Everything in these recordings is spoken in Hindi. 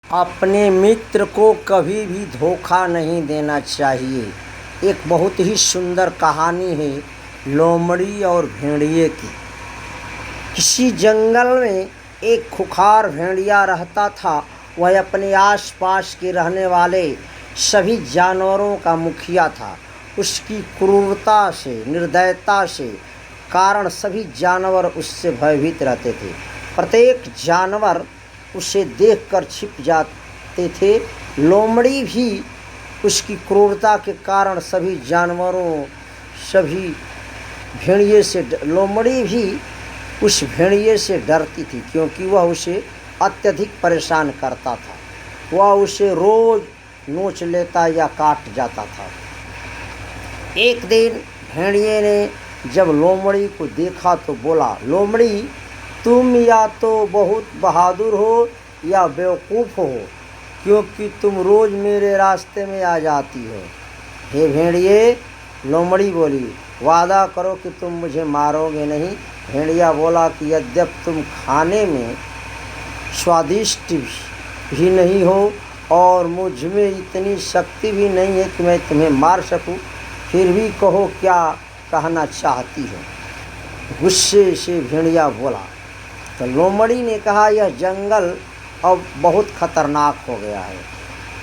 अपने मित्र को कभी भी धोखा नहीं देना चाहिए। एक बहुत ही सुंदर कहानी है लोमड़ी और भेड़िए की। किसी जंगल में एक खुखार भेड़िया रहता था। वह अपने आसपास के रहने वाले सभी जानवरों का मुखिया था। उसकी क्रूरता से, निर्दयता से कारण सभी जानवर उससे भयभीत रहते थे। प्रत्येक जानवर उसे देखकर छिप जाते थे। लोमड़ी भी उसकी क्रूरता के कारण लोमड़ी भी उस भेड़िए से डरती थी, क्योंकि वह उसे अत्यधिक परेशान करता था। वह उसे रोज नोच लेता या काट जाता था। एक दिन भेड़िए ने जब लोमड़ी को देखा तो बोला, लोमड़ी, तुम या तो बहुत बहादुर हो या बेवकूफ़ हो, क्योंकि तुम रोज़ मेरे रास्ते में आ जाती हो। हे भेड़िए, लोमड़ी बोली, वादा करो कि तुम मुझे मारोगे नहीं। भेड़िया बोला कि यद्यपि तुम खाने में स्वादिष्ट भी नहीं हो और मुझ में इतनी शक्ति भी नहीं है कि मैं तुम्हें मार सकूं, फिर भी कहो क्या कहना चाहती हो। गुस्से से भेड़िया बोला। तो लोमड़ी ने कहा, यह जंगल अब बहुत खतरनाक हो गया है।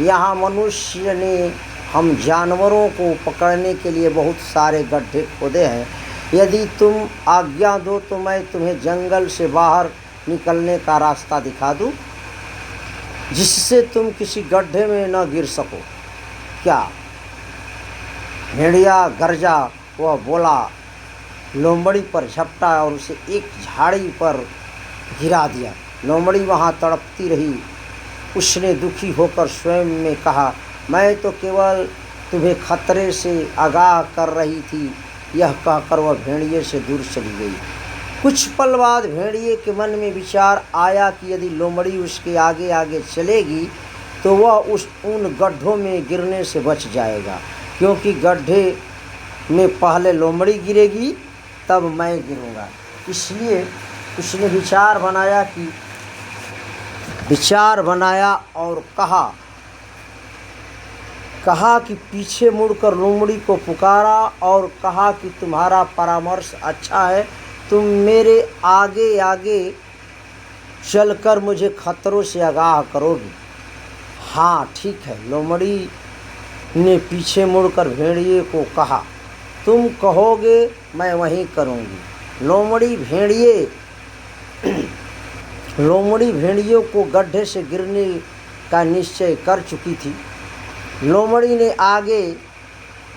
यहाँ मनुष्य ने हम जानवरों को पकड़ने के लिए बहुत सारे गड्ढे खोदे हैं। यदि तुम आज्ञा दो तो मैं तुम्हें जंगल से बाहर निकलने का रास्ता दिखा दूं, जिससे तुम किसी गड्ढे में न गिर सको। क्या? भेड़िया गरजा। वह बोला, लोमड़ी पर झपटा और उसे एक झाड़ी पर गिरा दिया। लोमड़ी वहाँ तड़पती रही। उसने दुखी होकर स्वयं में कहा, मैं तो केवल तुम्हें खतरे से आगाह कर रही थी। यह कहकर वह भेड़िए से दूर चली गई। कुछ पल बाद भेड़िए के मन में विचार आया कि यदि लोमड़ी उसके आगे आगे चलेगी तो वह उन गड्ढों में गिरने से बच जाएगा, क्योंकि गड्ढे में पहले लोमड़ी गिरेगी तब मैं गिरूँगा। इसलिए उसने विचार बनाया और कहा कि पीछे मुड़कर लोमड़ी को पुकारा और कहा कि तुम्हारा परामर्श अच्छा है, तुम मेरे आगे आगे चलकर मुझे खतरों से आगाह करोगी। हाँ ठीक है, लोमड़ी ने पीछे मुड़कर भेड़िए को कहा, तुम कहोगे मैं वहीं करूँगी। लोमड़ी भेड़ियों को गड्ढे से गिरने का निश्चय कर चुकी थी। लोमड़ी ने आगे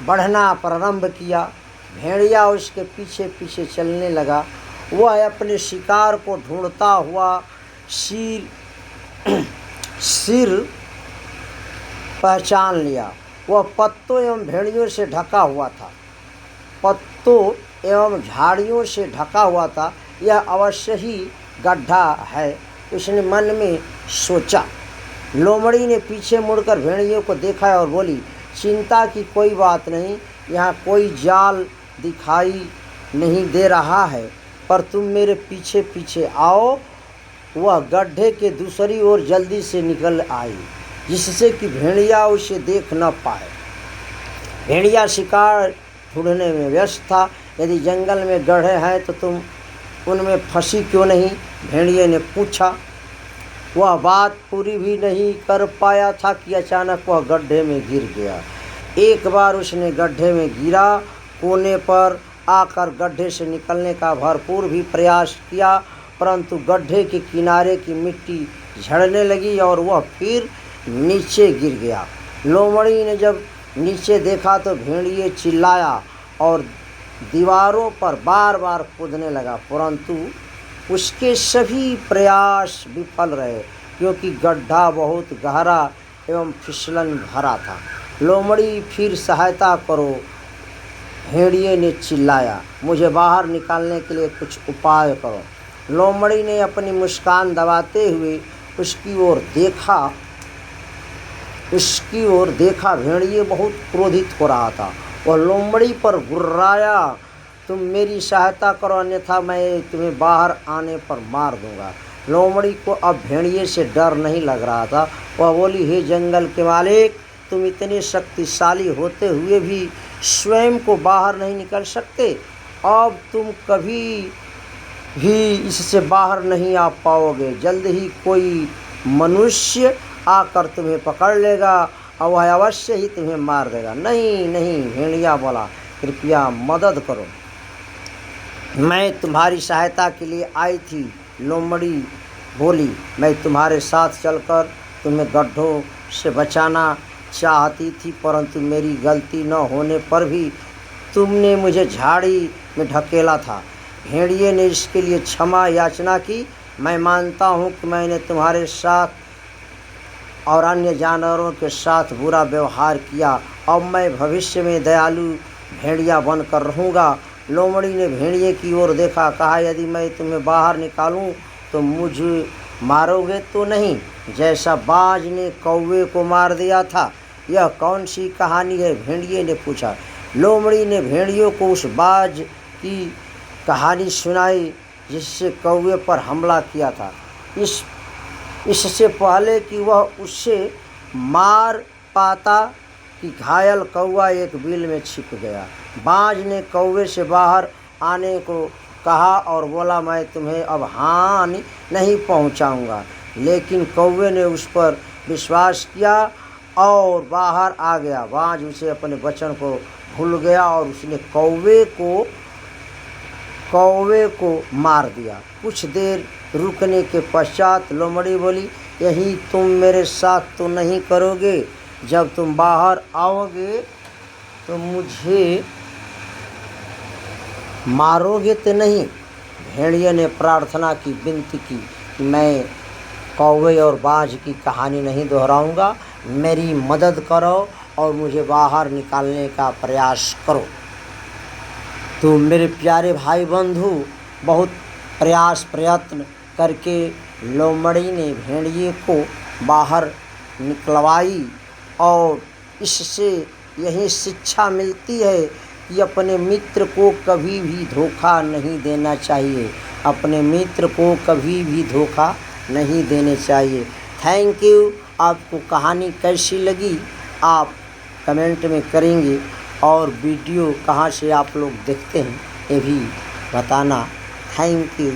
बढ़ना प्रारंभ किया। भेड़िया उसके पीछे पीछे चलने लगा। वह अपने शिकार को ढूंढता हुआ सिर पहचान लिया। वह पत्तों एवं भेड़ियों से ढका हुआ था। यह अवश्य ही गड्ढा है, उसने मन में सोचा। लोमड़ी ने पीछे मुड़कर भेड़ियों को देखा और बोली, चिंता की कोई बात नहीं, यहाँ कोई जाल दिखाई नहीं दे रहा है, पर तुम मेरे पीछे पीछे आओ। वह गड्ढे के दूसरी ओर जल्दी से निकल आई, जिससे कि भेड़िया उसे देख न पाए। भेड़िया शिकार ढूंढने में व्यस्त था। यदि जंगल में गड्ढे हैं तो तुम उनमें फंसी क्यों नहीं? भेड़िए ने पूछा। वह बात पूरी भी नहीं कर पाया था कि अचानक वह गड्ढे में गिर गया। एक बार उसने गड्ढे में गिरा, कोने पर आकर गड्ढे से निकलने का भरपूर भी प्रयास किया, परंतु गड्ढे के किनारे की मिट्टी झड़ने लगी और वह फिर नीचे गिर गया। लोमड़ी ने जब नीचे देखा तो भेड़िए चिल्लाया और दीवारों पर बार बार कूदने लगा, परंतु उसके सभी प्रयास विफल रहे, क्योंकि गड्ढा बहुत गहरा एवं फिसलन भरा था। लोमड़ी, फिर सहायता करो, भेड़िए ने चिल्लाया, मुझे बाहर निकालने के लिए कुछ उपाय करो। लोमड़ी ने अपनी मुस्कान दबाते हुए उसकी ओर देखा। भेड़िए बहुत क्रोधित हो रहा था। वह लोमड़ी पर गुर्राया, तुम मेरी सहायता करो, अन्यथा मैं तुम्हें बाहर आने पर मार दूंगा। लोमड़ी को अब भेड़िए से डर नहीं लग रहा था। वह बोली, हे जंगल के मालिक, तुम इतने शक्तिशाली होते हुए भी स्वयं को बाहर नहीं निकल सकते। अब तुम कभी भी इससे बाहर नहीं आ पाओगे। जल्द ही कोई मनुष्य आकर तुम्हें पकड़ लेगा और वह अवश्य ही तुम्हें मार देगा। नहीं नहीं, भेड़िया बोला, कृपया मदद करो, मैं तुम्हारी सहायता के लिए आई थी। लोमड़ी बोली, मैं तुम्हारे साथ चलकर तुम्हें गड्ढों से बचाना चाहती थी, परंतु मेरी गलती न होने पर भी तुमने मुझे झाड़ी में ढकेला था। भेड़िए ने इसके लिए क्षमा याचना की। मैं मानता हूँ कि मैंने तुम्हारे साथ और अन्य जानवरों के साथ बुरा व्यवहार किया। अब मैं भविष्य में दयालु भेड़िया बनकर रहूँगा। लोमड़ी ने भेड़िए की ओर देखा, कहा, यदि मैं तुम्हें बाहर निकालूं तो मुझे मारोगे तो नहीं, जैसा बाज ने कौवे को मार दिया था। यह कौन सी कहानी है? भेड़िए ने पूछा। लोमड़ी ने भेड़ियों को उस बाज की कहानी सुनाई जिससे कौवे पर हमला किया था, इससे पहले कि वह उससे मार पाता कि घायल कौवा एक बिल में छिप गया। बाज ने कौवे से बाहर आने को कहा और बोला, मैं तुम्हें अब हानि नहीं पहुंचाऊंगा। लेकिन कौवे ने उस पर विश्वास किया और बाहर आ गया। बाज उसे अपने वचन को भूल गया और उसने कौवे को मार दिया। कुछ देर रुकने के पश्चात लोमड़ी बोली, यही तुम मेरे साथ तो नहीं करोगे? जब तुम बाहर आओगे तो मुझे मारोगे तो नहीं? भेड़िए ने प्रार्थना की, विनती की, मैं कौवे और बाज की कहानी नहीं दोहराऊंगा, मेरी मदद करो और मुझे बाहर निकालने का प्रयास करो। तो मेरे प्यारे भाई बंधु, बहुत प्रयत्न करके लोमड़ी ने भेड़िए को बाहर निकलवाई और इससे यही शिक्षा मिलती है कि अपने मित्र को कभी भी धोखा नहीं देना चाहिए। अपने मित्र को कभी भी धोखा नहीं देने चाहिए। Thank you. आपको कहानी कैसी लगी आप कमेंट में करेंगे और वीडियो कहाँ से आप लोग देखते हैं ये भी बताना। Thank you.